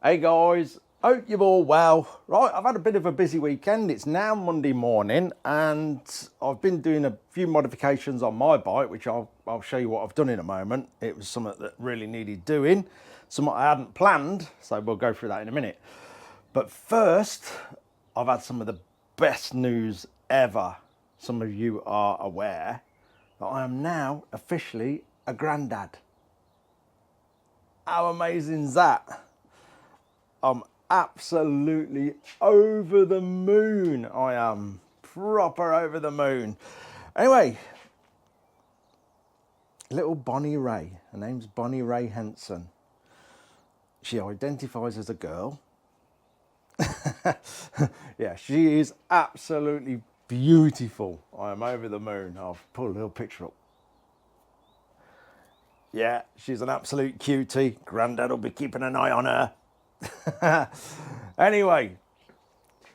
Hey guys, hope you're all well. Right, I've had a bit of a busy weekend. It's now Monday morning and I've been doing a few modifications on my bike, which I'll show you what I've done in a moment. It was something that really needed doing, something I hadn't planned, so we'll go through that in a minute. But first, I've had some of the best news ever. Some of you are aware that I am now officially a granddad. How amazing is that? I'm absolutely over the moon. I am proper over the moon. Anyway, little Bonnie Ray. Her name's Bonnie Ray Henson. She identifies as a girl. Yeah, she is absolutely beautiful. I am over the moon. I'll pull a little picture up. Yeah, she's an absolute cutie. Grandad will be keeping an eye on her. Anyway,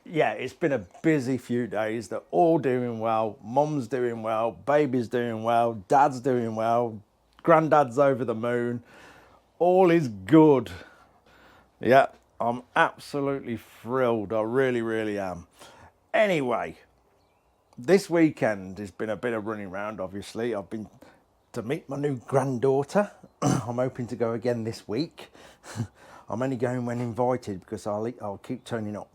yeah, it's been a busy few days. They're all doing well. Mum's doing well. Baby's doing well. Dad's doing well. Granddad's over the moon. All is good. Yeah, I'm absolutely thrilled. I really, really am. Anyway, this weekend has been a bit of running around, obviously. I've been to meet my new granddaughter. I'm hoping to go again this week. I'm only going when invited because I'll keep turning up.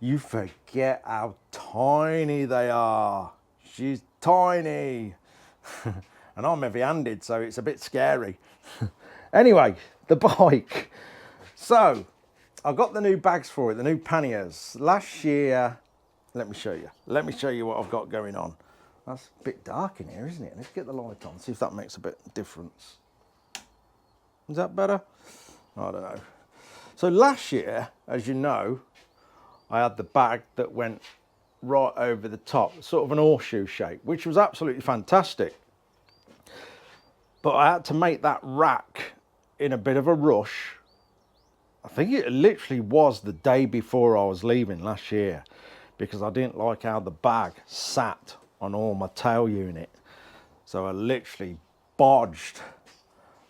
You forget how tiny they are. She's tiny. And I'm heavy-handed, so it's a bit scary. Anyway, the bike. So, I got the new bags for it, the new panniers. Last year, let me show you what I've got going on. That's a bit dark in here, isn't it? Let's get the light on, see if that makes a bit of difference. Is that better? I don't know. So last year, as you know, I had the bag that went right over the top, sort of an horseshoe shape, which was absolutely fantastic. But I had to make that rack in a bit of a rush. I think it literally was the day before I was leaving last year, because I didn't like how the bag sat on all my tail unit. So I literally bodged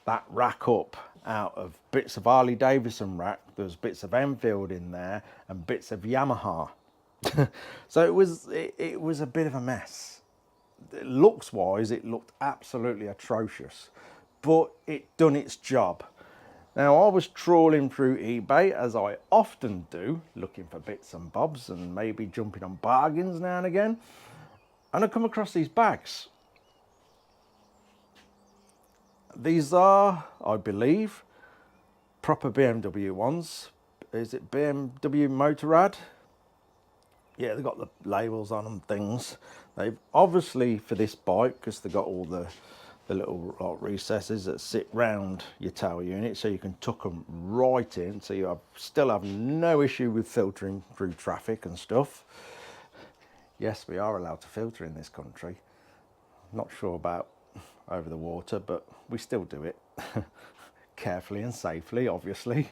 that rack up out of bits of Harley Davidson rack. There was bits of Enfield in there and bits of Yamaha. So it was a bit of a mess. Looks wise, it looked absolutely atrocious, but it done its job. Now, I was trawling through eBay, as I often do, looking for bits and bobs and maybe jumping on bargains now and again, and I come across these bags. These are, I believe, proper BMW ones. Is it BMW Motorrad? Yeah, they've got the labels on them, things. They've obviously, for this bike, because they've got all the little recesses that sit round your tail unit, so you can tuck them right in, so you still have no issue with filtering through traffic and stuff. Yes, we are allowed to filter in this country. Not sure about over the water, but we still do it carefully and safely, obviously.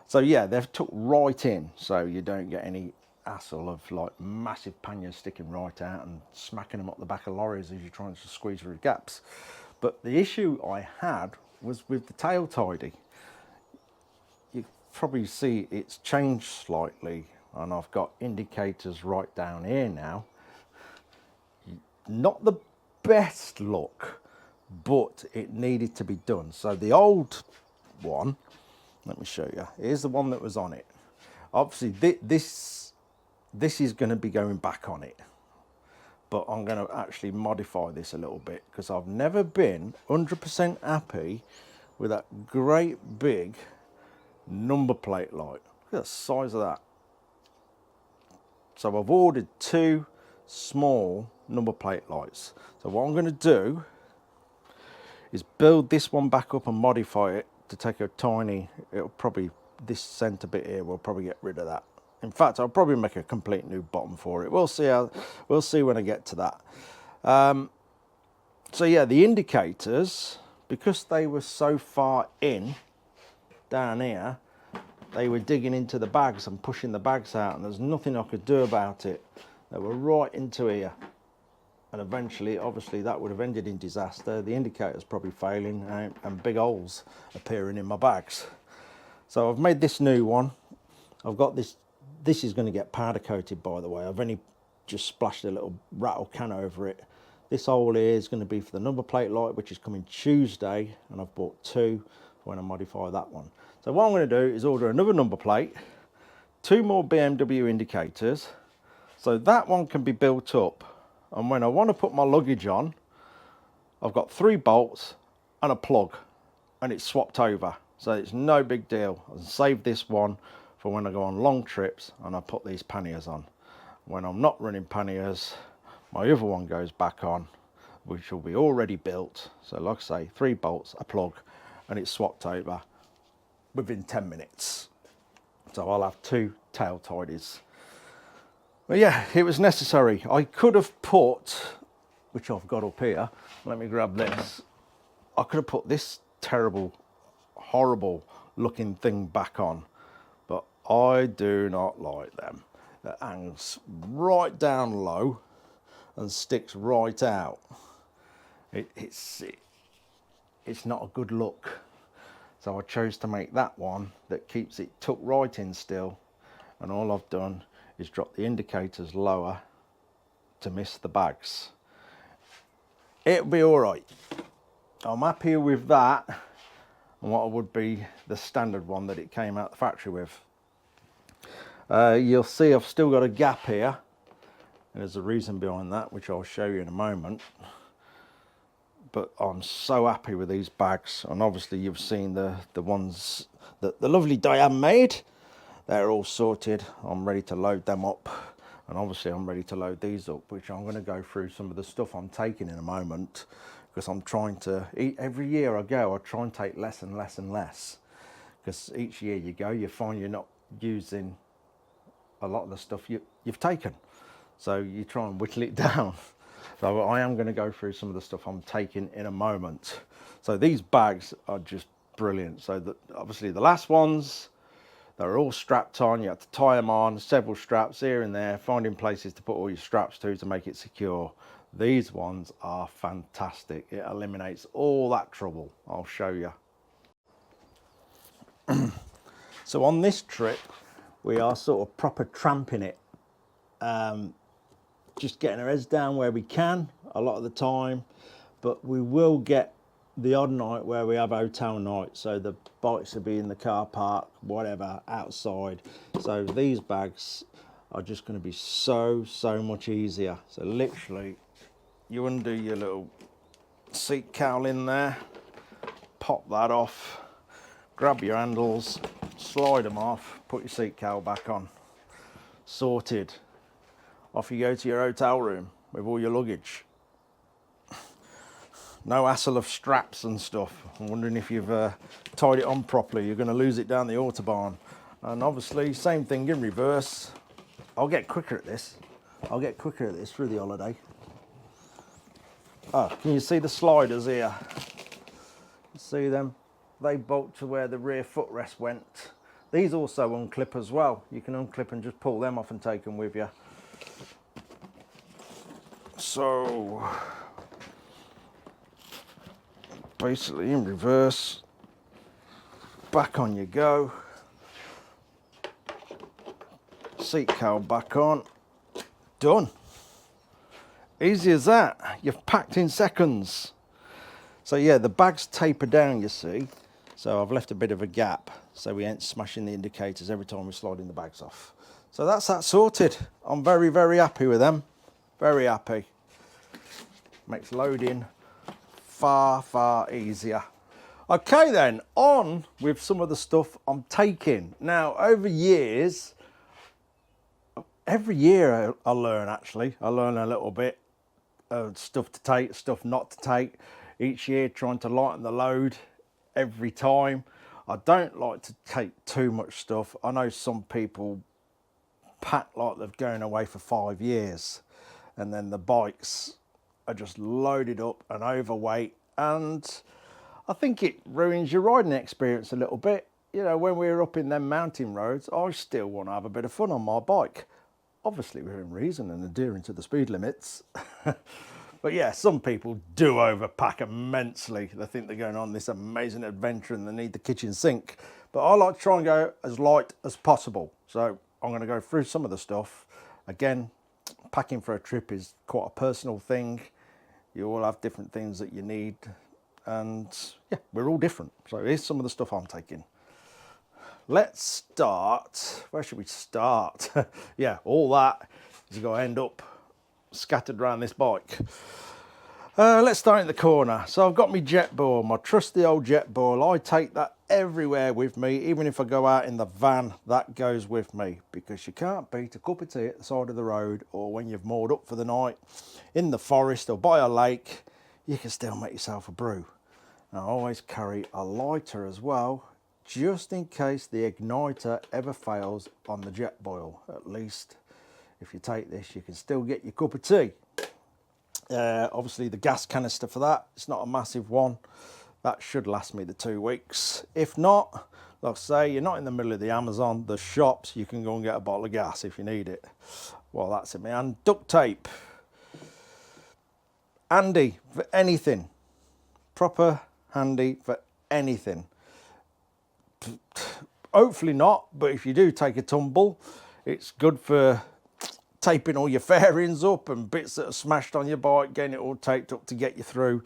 So yeah, they've took right in, so you don't get any hassle of like massive panniers sticking right out and smacking them up the back of lorries as you're trying to squeeze through gaps. But the issue I had was with the tail tidy. You probably see it's changed slightly, and I've got indicators right down here now. Not the best look, but it needed to be done. So the old one, let me show you. Here's the one that was on it. Obviously, this is going to be going back on it, but I'm going to actually modify this a little bit because I've never been 100% happy with that great big number plate light. Look at the size of that. So I've ordered two small number plate lights. So what I'm going to do is build this one back up and modify it to take a tiny, it'll probably, this centre bit here, we'll probably get rid of that. In fact, I'll probably make a complete new bottom for it. We'll see when I get to that. So yeah, the indicators, because they were so far in down here, they were digging into the bags and pushing the bags out, and there's nothing I could do about it. They were right into here. And eventually, obviously, that would have ended in disaster. The indicator's probably failing and big holes appearing in my bags. So I've made this new one. I've got this is going to get powder coated, by the way. I've only just splashed a little rattle can over it. This hole here is going to be for the number plate light, which is coming Tuesday, and I've bought 2 for when I modify that one. So what I'm going to do is order another number plate, 2 more BMW indicators, so that one can be built up. And when I want to put my luggage on, I've got 3 bolts and a plug, and it's swapped over. So it's no big deal. I save this one for when I go on long trips and I put these panniers on. When I'm not running panniers, my other one goes back on, which will be already built. So like I say, 3 bolts, a plug, and it's swapped over within 10 minutes. So I'll have 2 tail tidies. But yeah, it was necessary. I could have put, which I've got up here, let me grab this. I could have put this terrible, horrible looking thing back on, but I do not like them. It hangs right down low and sticks right out. It's not a good look. So I chose to make that one that keeps it tucked right in still, and all I've done is drop the indicators lower to miss the bags. It'll be all right. I'm happy with that and what would be the standard one that it came out the factory with. You'll see I've still got a gap here, and there's a reason behind that, which I'll show you in a moment. But I'm so happy with these bags, and obviously you've seen the ones that the lovely Diane made. They're all sorted. I'm ready to load them up, and obviously I'm ready to load these up, which I'm going to go through some of the stuff I'm taking in a moment, because I'm trying to, every year I go, I try and take less and less and less, because each year you go, you find you're not using a lot of the stuff you've taken, so you try and whittle it down. So I am going to go through some of the stuff I'm taking in a moment. So these bags are just brilliant. So obviously the last ones, they're all strapped on. You have to tie them on, several straps here and there, finding places to put all your straps to make it secure. These ones are fantastic. It eliminates all that trouble. I'll show you. So on this trip, we are sort of proper tramping it. Just getting our heads down where we can a lot of the time, but we will get the odd night where we have hotel night, so the bikes will be in the car park, whatever, outside. So these bags are just going to be so much easier. So literally you undo your little seat cowl in there, pop that off, grab your handles, slide them off, put your seat cowl back on, sorted. Off you go to your hotel room with all your luggage. No hassle of straps and stuff. I'm wondering if you've tied it on properly. You're going to lose it down the Autobahn. And obviously, same thing in reverse. I'll get quicker at this. I'll get quicker at this through the holiday. Oh, can you see the sliders here? See them? They bolt to where the rear footrest went. These also unclip as well. You can unclip and just pull them off and take them with you. So basically in reverse, back on you go, seat cowl back on, done. Easy as that. You've packed in seconds. So yeah, the bags taper down, you see, so I've left a bit of a gap so we ain't smashing the indicators every time we're sliding the bags off. So that's that sorted. I'm very happy with them. Very happy. Makes loading far easier. Okay then, on with some of the stuff I'm taking. Now over years, every year I learn actually. I learn a little bit of stuff to take, stuff not to take. Each year trying to lighten the load every time. I don't like to take too much stuff. I know some people pack like they're going away for 5 years, and then the bikes are just loaded up and overweight, and I think it ruins your riding experience a little bit. You know, when we're up in them mountain roads, I still want to have a bit of fun on my bike. Obviously within reason and adhering to the speed limits. But yeah, some people do overpack immensely. They think they're going on this amazing adventure and they need the kitchen sink. but I like to try and go as light as possible. So I'm going to go through some of the stuff. Again, packing for a trip is quite a personal thing. You all have different things that you need, and yeah, we're all different. So here's some of the stuff I'm taking. Let's start. Where should we start? Yeah, all that is going to end up scattered around this bike. Let's start in the corner. So I've got my Jetboil, my trusty old Jetboil. I take that everywhere with me. Even if I go out in the van, that goes with me, because you can't beat a cup of tea at the side of the road, or when you've moored up for the night in the forest or by a lake, you can still make yourself a brew. And I always carry a lighter as well, just in case the igniter ever fails on the Jetboil. At least if you take this, you can still get your cup of tea. Obviously the gas canister for that, it's not a massive one. That should last me the 2 weeks. If not, like I say, you're not in the middle of the Amazon, the shops, you can go and get a bottle of gas if you need it. Well, that's it, man. Duct tape. Handy for anything. Proper handy for anything. Hopefully not, but if you do take a tumble, it's good for taping all your fairings up and bits that are smashed on your bike, getting it all taped up to get you through,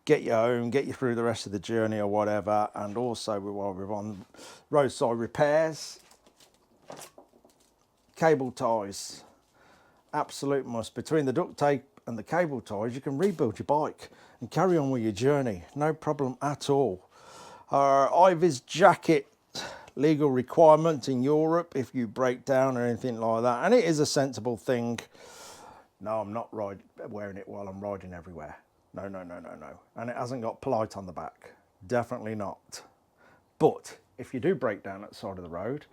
get you home, get you through the rest of the journey or whatever. And also, while we're on roadside repairs, cable ties, absolute must. Between the duct tape and the cable ties, you can rebuild your bike and carry on with your journey, no problem at all. Ivy's jacket, legal requirement in Europe if you break down or anything like that, and it is a sensible thing. No, I'm not wearing it while I'm riding everywhere. No. And it hasn't got polite on the back. Definitely not. But if you do break down at the side of the road,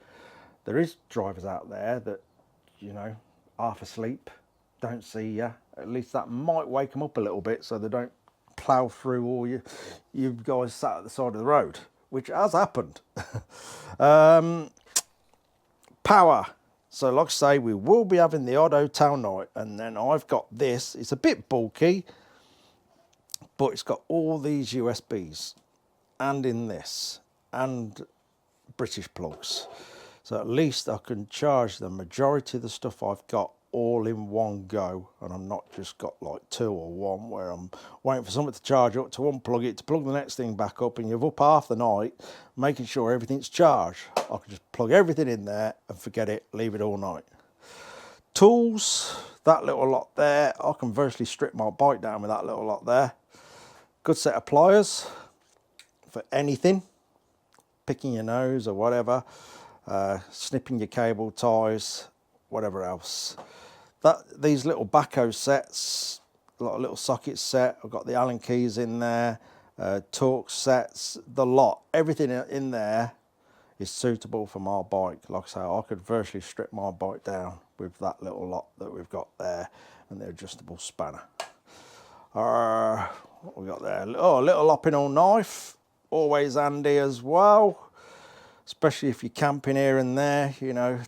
there is drivers out there that, you know, half asleep, don't see you. At least that might wake them up a little bit so they don't plough through all you guys sat at the side of the road, which has happened. Power. So like I say, we will be having the odd hotel night, and then I've got this. It's a bit bulky, but it's got all these USBs, and in this, and British plugs. So at least I can charge the majority of the stuff I've got all in one go, and I'm not just got like 2 or 1 where I'm waiting for something to charge up, to unplug it, to plug the next thing back up, and you're up half the night making sure everything's charged. I can just plug everything in there and forget it, leave it all night. Tools, that little lot there, I can virtually strip my bike down with that little lot there. Good set of pliers for anything, picking your nose or whatever, snipping your cable ties, whatever else. These little backhoe sets, a lot of little socket set. I've got the Allen keys in there, torque sets, the lot. Everything in there is suitable for my bike. Like I say, I could virtually strip my bike down with that little lot that we've got there, and the adjustable spanner. What we got there? Oh, a little Opinel knife, always handy as well, especially if you're camping here and there, you know,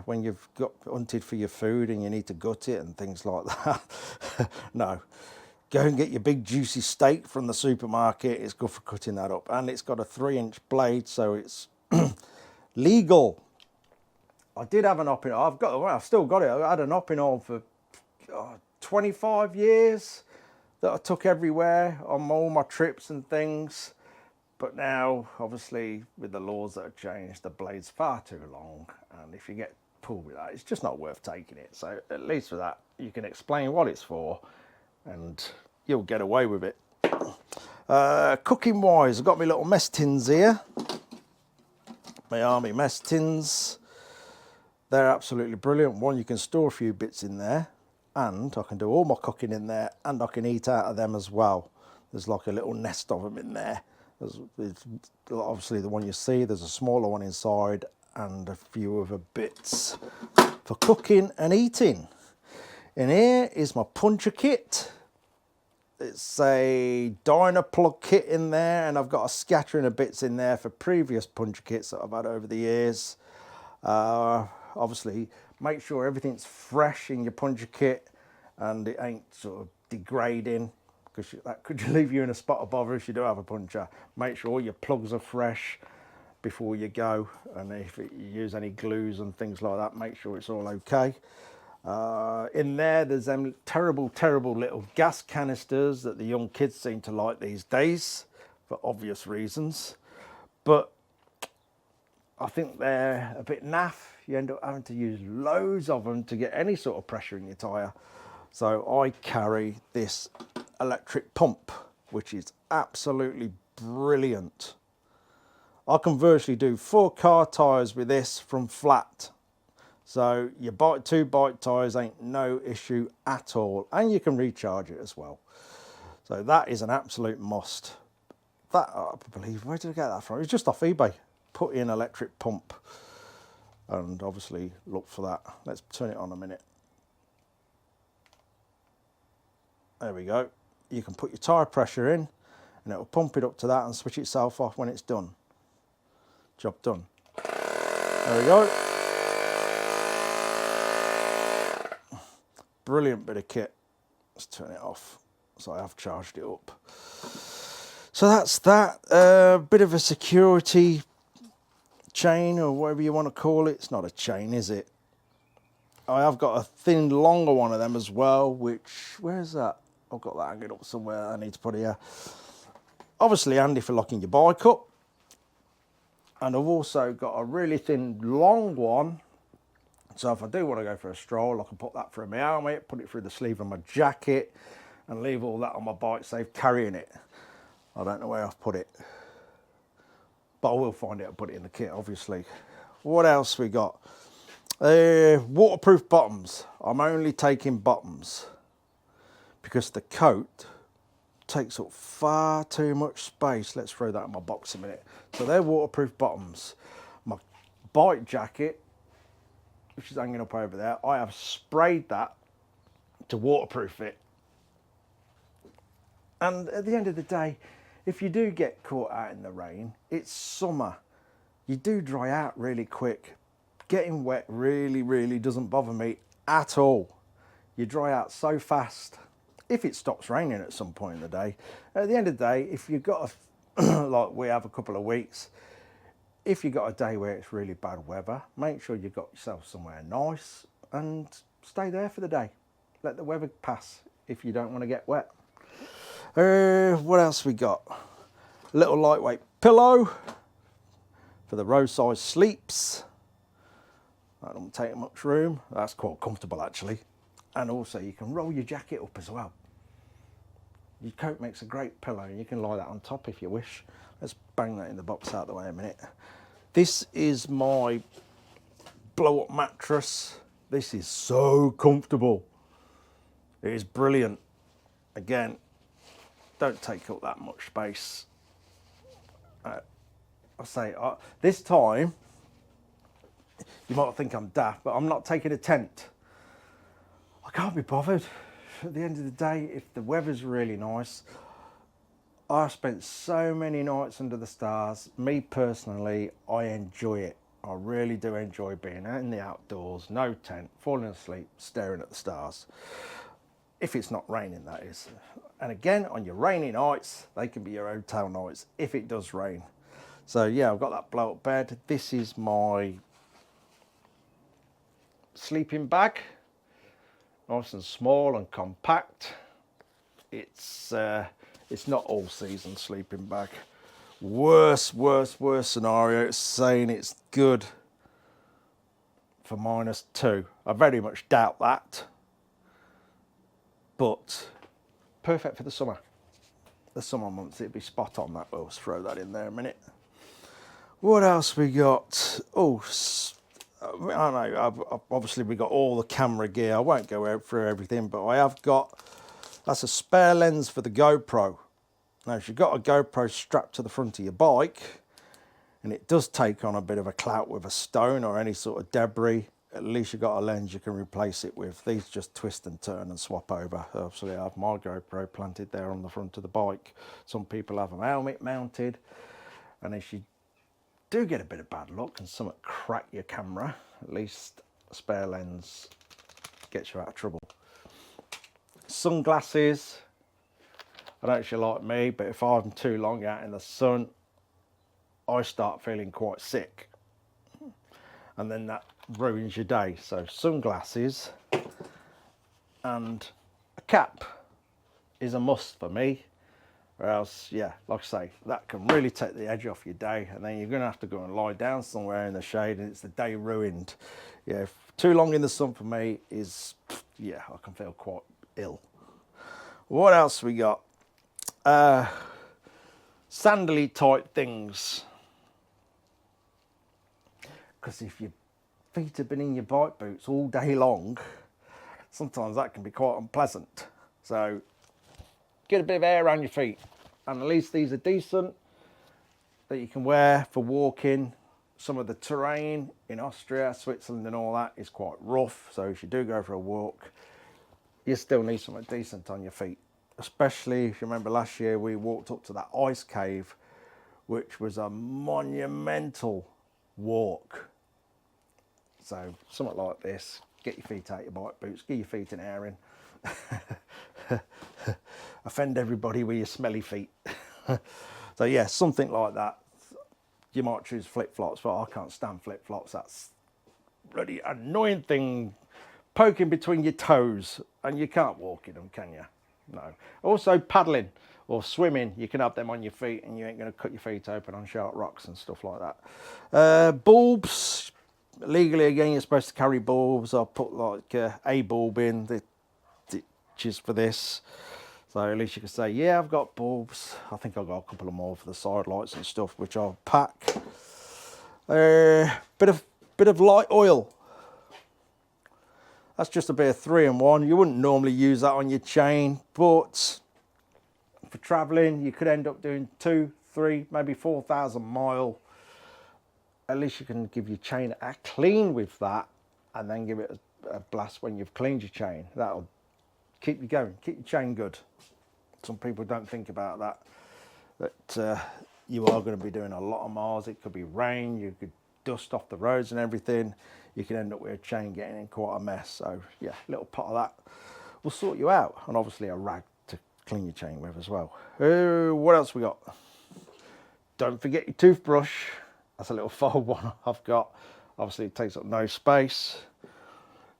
when you've got hunted for your food and you need to gut it and things like that. No, go and get your big juicy steak from the supermarket. It's good for cutting that up, and it's got a 3-inch blade, so it's legal. I did have an Opinel. I've still got it. I had an Opinel for 25 years that I took everywhere on all my trips and things. But now, obviously, with the laws that have changed, the blade's far too long, and if you get pulled with that, it's just not worth taking it. So at least for that, you can explain what it's for, and you'll get away with it. Cooking wise, I've got my little mess tins here, my army mess tins. They're absolutely brilliant. One, you can store a few bits in there, and I can do all my cooking in there, and I can eat out of them as well. There's like a little nest of them in there. It's obviously the one you see, there's a smaller one inside and a few other bits for cooking and eating. In here is my puncher kit. It's a Dynaplug kit in there, and I've got a scattering of bits in there for previous puncher kits that I've had over the years. Obviously, make sure everything's fresh in your puncher kit and it ain't sort of degrading, because that could leave you in a spot of bother if you do have a puncture. Make sure all your plugs are fresh before you go, and if you use any glues and things like that, make sure it's all okay. In there's them terrible little gas canisters that the young kids seem to like these days for obvious reasons, but I think they're a bit naff. You end up having to use loads of them to get any sort of pressure in your tyre. So I carry this electric pump, which is absolutely brilliant. I can virtually do 4 car tyres with this from flat. So your 2 bike tyres ain't no issue at all. And you can recharge it as well. So that is an absolute must. That, I believe, where did I get that from? It's just off eBay. Put in electric pump. And obviously look for that. Let's turn it on a minute. There we go. You can put your tyre pressure in and it'll pump it up to that and switch itself off when it's done. Job done. There we go. Brilliant bit of kit. Let's turn it off. So I have charged it up. So that's that. Bit of a security chain or whatever you want to call it. It's not a chain, is it? I have got a thin, longer one of them as well, which, where's that? I've got that hanging up somewhere. I need to put it here. Obviously handy for locking your bike up. And I've also got a really thin, long one. So if I do want to go for a stroll, I can put that through my helmet, put it through the sleeve of my jacket, and leave all that on my bike, save carrying it. I don't know where I've put it, but I will find it and put it in the kit, obviously. What else we got? Waterproof bottoms. I'm only taking bottoms because the coat takes up far too much space. Let's throw that in my box a minute. So they're waterproof bottoms. My bike jacket, which is hanging up over there, I have sprayed that to waterproof it. And at the end of the day, if you do get caught out in the rain, it's summer. You do dry out really quick. Getting wet really doesn't bother me at all. You dry out so fast. If it stops raining at some point in the day. At the end of the day, if you've got a, like we have a couple of weeks, if you've got a day where it's really bad weather, make sure you've got yourself somewhere nice and stay there for the day. Let the weather pass if you don't want to get wet. What else we got? A little lightweight pillow for the roadside sleeps. That don't take much room. That's quite comfortable actually. And also you can roll your jacket up as well. Your coat makes a great pillow. You can lie that on top if you wish. Let's bang that in the box out of the way a minute. This is my blow up mattress. This is so comfortable. It is brilliant. Again, don't take up that much space. I say, this time, you might think I'm daft, but I'm not taking a tent. I can't be bothered. At the end of the day, if the weather's really nice, I've spent so many nights under the stars. Me personally, I enjoy it. I really do enjoy being out in the outdoors, no tent, falling asleep, staring at the stars. If it's not raining, that is. And again, on your rainy nights, they can be your hotel nights if it does rain. So yeah, I've got that blow up bed. This is my sleeping bag. Nice and small and compact. It's not all season sleeping bag. Worst scenario, it's saying it's good for -2. I very much doubt that. But perfect for the summer. The summer months, it'd be spot on that. We'll throw that in there a minute. What else we got? Oh, I don't know, obviously we got all the camera gear. I won't go through everything, but I have got, that's a spare lens for the GoPro. Now, if you've got a GoPro strapped to the front of your bike, and it does take on a bit of a clout with a stone or any sort of debris, at least you've got a lens you can replace it with. These just twist and turn and swap over. Obviously, I have my GoPro planted there on the front of the bike. Some people have them helmet mounted, and if you do get a bit of bad luck and something crack your camera, at least a spare lens gets you out of trouble. Sunglasses. I don't know if you're like me, but if I'm too long out in the sun, I start feeling quite sick. And then that ruins your day. So sunglasses and a cap is a must for me. Or else, yeah, like I say, that can really take the edge off your day, and then you're going to have to go and lie down somewhere in the shade, and it's the day ruined. Yeah, too long in the sun for me is, yeah, I can feel quite ill. What else we got? Sandally type things. Because if your feet have been in your bike boots all day long, sometimes that can be quite unpleasant. So get a bit of air around your feet, and at least these are decent that you can wear for walking. Some of the terrain in Austria, Switzerland and all that is quite rough, so if you do go for a walk, you still need something decent on your feet. Especially if you remember last year we walked up to that ice cave, which was a monumental walk. So something like this, get your feet out your bike boots, get your feet an airing. Offend everybody with your smelly feet. So yeah, something like that. You might choose flip-flops, but I can't stand flip-flops. That's bloody annoying thing poking between your toes, and you can't walk in them, can you? No. Also paddling or swimming, you can have them on your feet and you ain't going to cut your feet open on sharp rocks and stuff like that. Bulbs, legally again you're supposed to carry bulbs. I'll put like a bulb in the ditches for this, so at least you can say, yeah, I've got bulbs. I think I've got a couple of more for the side lights and stuff, which I'll pack. Bit of light oil. That's just a bit of 3-in-1. You wouldn't normally use that on your chain, but for traveling, you could end up doing 2, 3, maybe 4,000 mile. At least you can give your chain a clean with that, and then give it a blast when you've cleaned your chain. That'll keep you going, keep your chain good. Some people don't think about that you are going to be doing a lot of miles. It could be rain, you could dust off the roads and everything. You can end up with a chain getting in quite a mess. So yeah, a little pot of that will sort you out, and obviously a rag to clean your chain with as well. What else we got? Don't forget your toothbrush. That's a little fold one I've got. Obviously it takes up no space.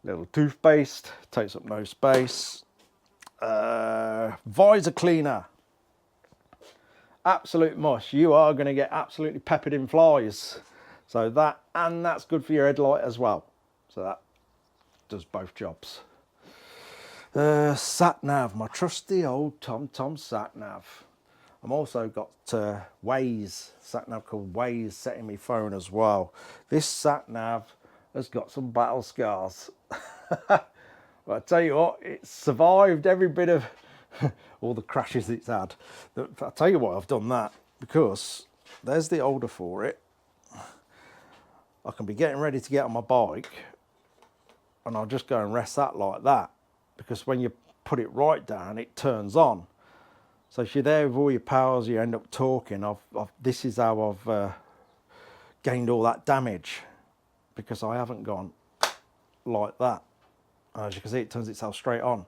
Little toothpaste, takes up no space. Visor cleaner. Absolute must. You are going to get absolutely peppered in flies. So that, and that's good for your headlight as well. So that does both jobs. Sat nav, my trusty old TomTom sat nav. I've also got Waze, sat nav called Waze set in my phone as well. This sat nav has got some battle scars. But I tell you what, it's survived every bit of all the crashes it's had. I'll tell you why I've done that, because there's the holder for it. I can be getting ready to get on my bike and I'll just go and rest that like that, because when you put it right down, it turns on. So if you're there with all your powers, you end up talking. This is how I've gained all that damage, because I haven't gone like that. As you can see, it turns itself straight on.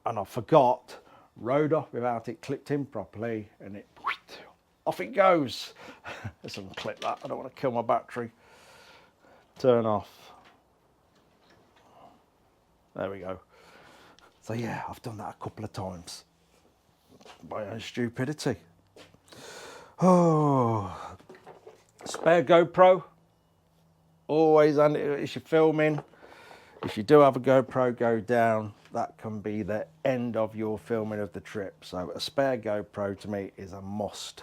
And I forgot, rode off without it clipped in properly, and it off it goes. Let's unclip that. I don't want to kill my battery. Turn off. There we go. So yeah, I've done that a couple of times. My own stupidity. Oh, spare GoPro. Always, and if you're filming, if you do have a GoPro go down, that can be the end of your filming of the trip. So a spare GoPro to me is a must.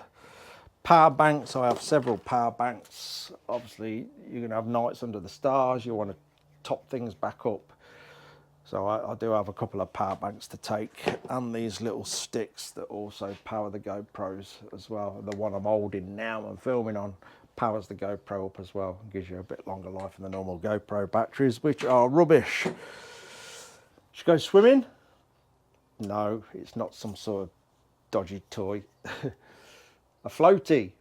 Power banks, I have several power banks. Obviously, you're going to have nights under the stars. You want to top things back up. So I do have a couple of power banks to take, and these little sticks that also power the GoPros as well. The one I'm holding now and filming on powers the GoPro up as well. It gives you a bit longer life than the normal GoPro batteries, which are rubbish. Should you go swimming? No, it's not some sort of dodgy toy. A floaty,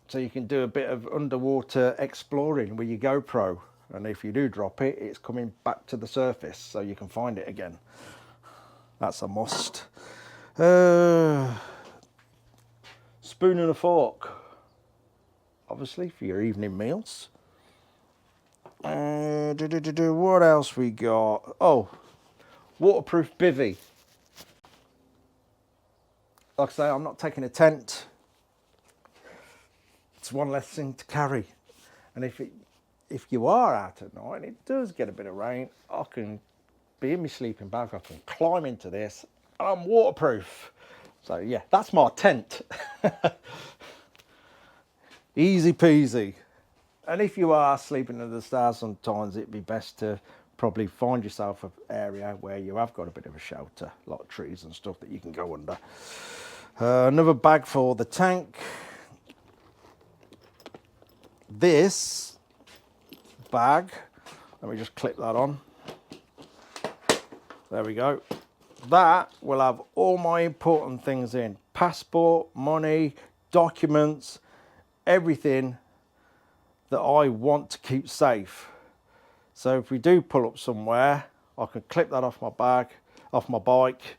so you can do a bit of underwater exploring with your GoPro, and if you do drop it, it's coming back to the surface so you can find it again. That's a must. Spoon and a fork, obviously, for your evening meals. What else we got? Oh, waterproof bivvy. Like I say, I'm not taking a tent. It's one less thing to carry. And if you are out at night and it does get a bit of rain, I can be in my sleeping bag, I can climb into this, and I'm waterproof. So yeah, that's my tent. Easy peasy. And if you are sleeping under the stars, sometimes it'd be best to probably find yourself an area where you have got a bit of a shelter, a lot of trees and stuff that you can go under. Another bag for the tank. This bag, let me just clip that on. There we go. That will have all my important things in. Passport, money, documents, everything that I want to keep safe. So if we do pull up somewhere, I can clip that off my bag, off my bike.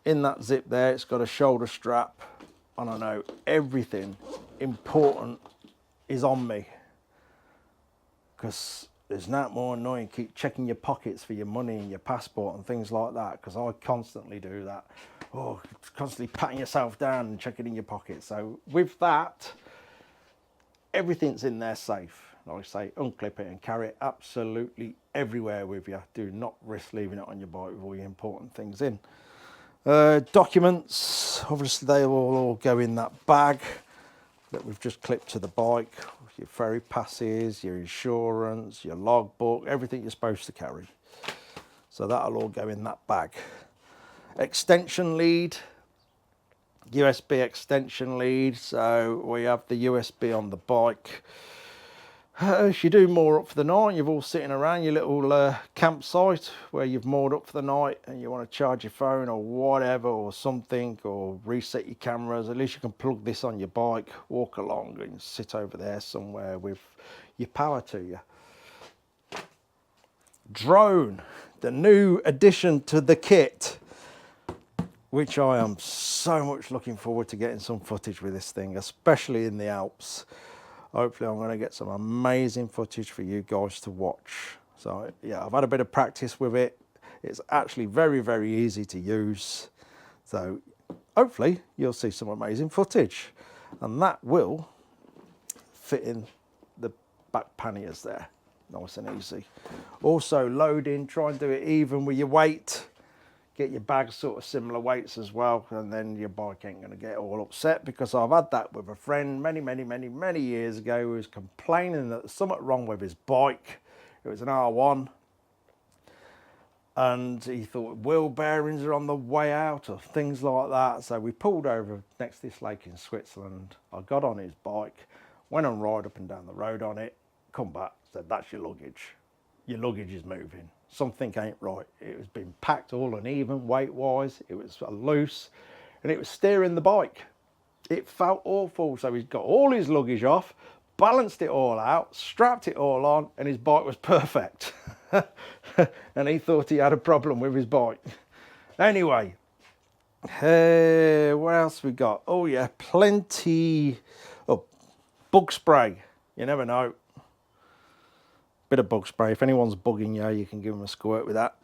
In that zip there, it's got a shoulder strap, and I know everything important is on me. Because there's not more annoying keep checking your pockets for your money and your passport and things like that, because I constantly do that. Oh, constantly patting yourself down and checking in your pockets. So with that, everything's in there safe. Like I say, unclip it and carry it absolutely everywhere with you. Do not risk leaving it on your bike with all your important things in. Documents, obviously they will all go in that bag that we've just clipped to the bike. Your ferry passes, your insurance, your logbook, everything you're supposed to carry. So that'll all go in that bag. Extension lead, USB extension lead. So we have the USB on the bike. If you do moor up for the night, you're all sitting around your little campsite where you've moored up for the night and you want to charge your phone or whatever or something, or reset your cameras, at least you can plug this on your bike, walk along and sit over there somewhere with your power to you. Drone, the new addition to the kit, which I am so much looking forward to getting some footage with this thing, especially in the Alps. Hopefully I'm going to get some amazing footage for you guys to watch. So yeah, I've had a bit of practice with it. It's actually very, very easy to use. So hopefully you'll see some amazing footage, and that will fit in the back panniers there, nice and easy. Also loading, try and do it even with your weight. Get your bags sort of similar weights as well, and then your bike ain't going to get all upset, because I've had that with a friend many years ago who was complaining that there's something wrong with his bike. It was an R1, and he thought wheel bearings are on the way out or things like that. So we pulled over next to this lake in Switzerland. I got on his bike, went and ride up and down the road on it, come back, said, that's your luggage. Your luggage is moving. Something ain't right. It was being packed all uneven weight wise. It was loose and it was steering the bike. It felt awful. So he's got all his luggage off, balanced it all out, strapped it all on, and his bike was perfect. And he thought he had a problem with his bike. Anyway, what else we got? Oh yeah, plenty of bug spray. You never know. Bit of bug spray. If anyone's bugging you, you can give them a squirt with that.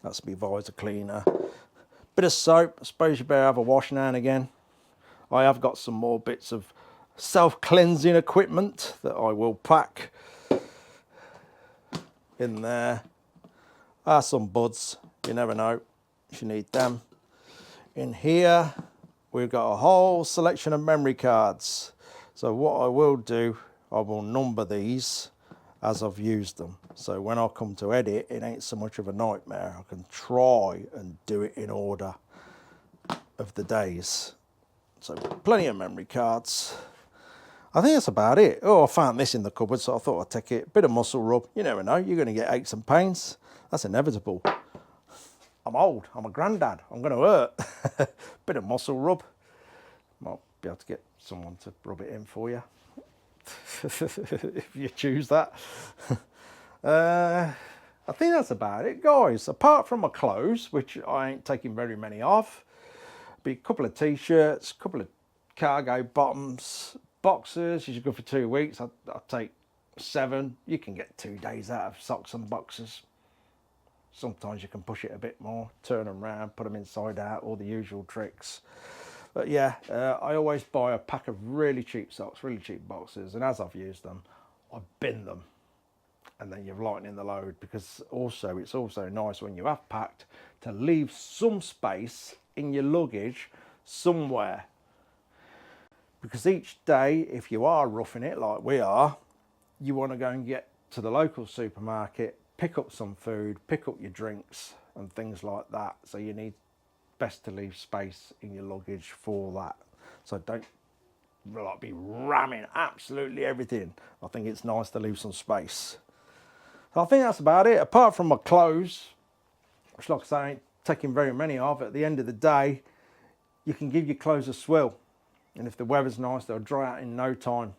That's my visor cleaner. Bit of soap. I suppose you better have a wash now and again. I have got some more bits of self-cleansing equipment that I will pack in there. Some buds. You never know if you need them. In here, we've got a whole selection of memory cards. So what I will do, I will number these as I've used them. So when I come to edit, it ain't so much of a nightmare. I can try and do it in order of the days. So plenty of memory cards. I think that's about it. Oh, I found this in the cupboard, so I thought I'd take it. Bit of muscle rub. You never know, you're going to get aches and pains. That's inevitable. I'm old, I'm a granddad, I'm going to hurt. Bit of muscle rub. Might be able to get someone to rub it in for you. If you choose that. I I think that's about it, guys. Apart from my clothes, which I ain't taking very many off, be a couple of t-shirts, a couple of cargo bottoms, boxers. You should go for 2 weeks. I'll take 7. You can get 2 days out of socks and boxers. Sometimes you can push it a bit more, turn them around, put them inside out, all the usual tricks. But yeah, I always buy a pack of really cheap socks, really cheap boxers, and as I've used them, I bin them. And then you're lightening the load, because also it's also nice when you have packed to leave some space in your luggage somewhere. Because each day, if you are roughing it like we are, you want to go and get to the local supermarket, pick up some food, pick up your drinks and things like that. So you need best to leave space in your luggage for that. So don't be ramming absolutely everything. I think it's nice to leave some space. So I think that's about it. Apart from my clothes, which like I say, I ain't taking very many of. At the end of the day, you can give your clothes a swill. And if the weather's nice, they'll dry out in no time.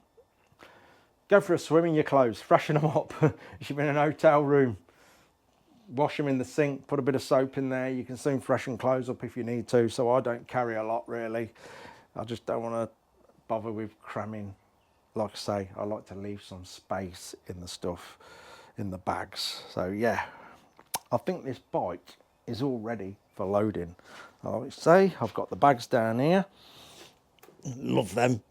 Go for a swim in your clothes, freshen them up. If you're in an hotel room, wash them in the sink, put a bit of soap in there. You can soon freshen clothes up if you need to. So I don't carry a lot really. I just don't want to bother with cramming. Like I say, I like to leave some space in the stuff, in the bags. So yeah, I think this bike is all ready for loading. Like I say, I've got the bags down here. Love them.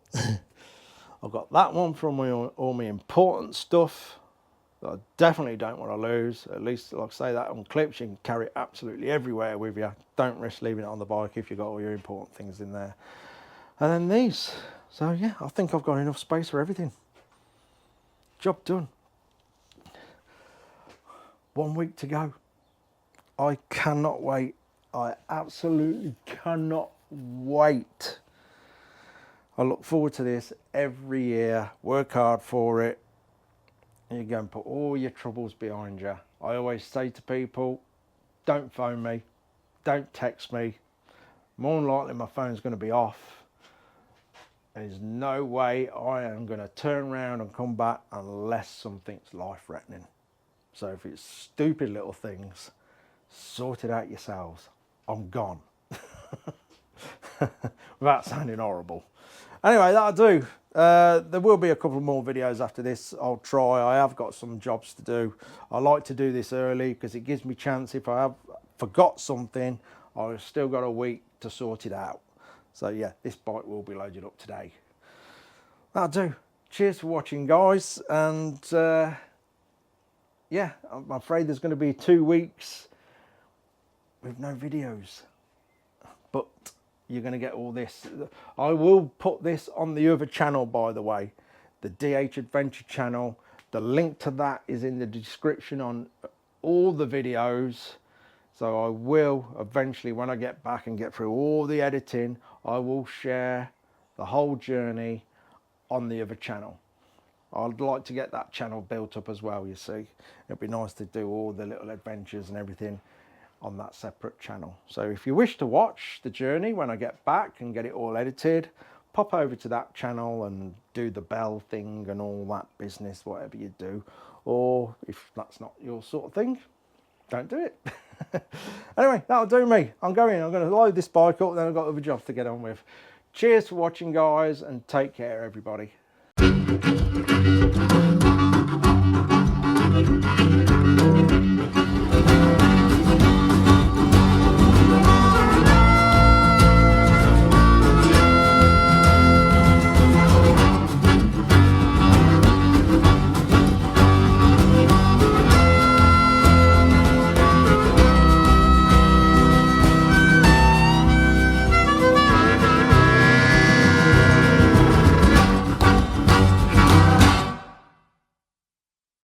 I've got that one for all my important stuff that I definitely don't want to lose. At least, like I say, that on clips, you can carry it absolutely everywhere with you. Don't risk leaving it on the bike if you've got all your important things in there. And then these. So yeah, I think I've got enough space for everything. Job done. 1 week to go. I cannot wait. I absolutely cannot wait. I look forward to this every year, work hard for it, and you go and put all your troubles behind you. I always say to people, don't phone me, don't text me. More than likely my phone's going to be off. There's no way I am going to turn around and come back unless something's life-threatening. So if it's stupid little things, sort it out yourselves. I'm gone. Without sounding horrible. Anyway, that'll do. There will be a couple more videos after this. I'll try. I have got some jobs to do. I like to do this early because it gives me chance. If I have forgot something, I've still got a week to sort it out. So yeah, this bike will be loaded up today. That'll do. Cheers for watching, guys. And yeah, I'm afraid there's going to be 2 weeks with no videos. But you're going to get all this. I will put this on the other channel, by the way, the DH Adventure channel. The link to that is in the description on all the videos. So I will eventually, when I get back and get through all the editing, I will share the whole journey on the other channel. I'd like to get that channel built up as well, you see. It'd be nice to do all the little adventures and everything on that separate channel. So if you wish to watch the journey when I get back and get it all edited, pop over to that channel and do the bell thing and all that business, whatever you do. Or if that's not your sort of thing, don't do it. Anyway, that'll do me. I'm going to load this bike up, then I've got other jobs to get on with. Cheers for watching, guys, and take care, everybody.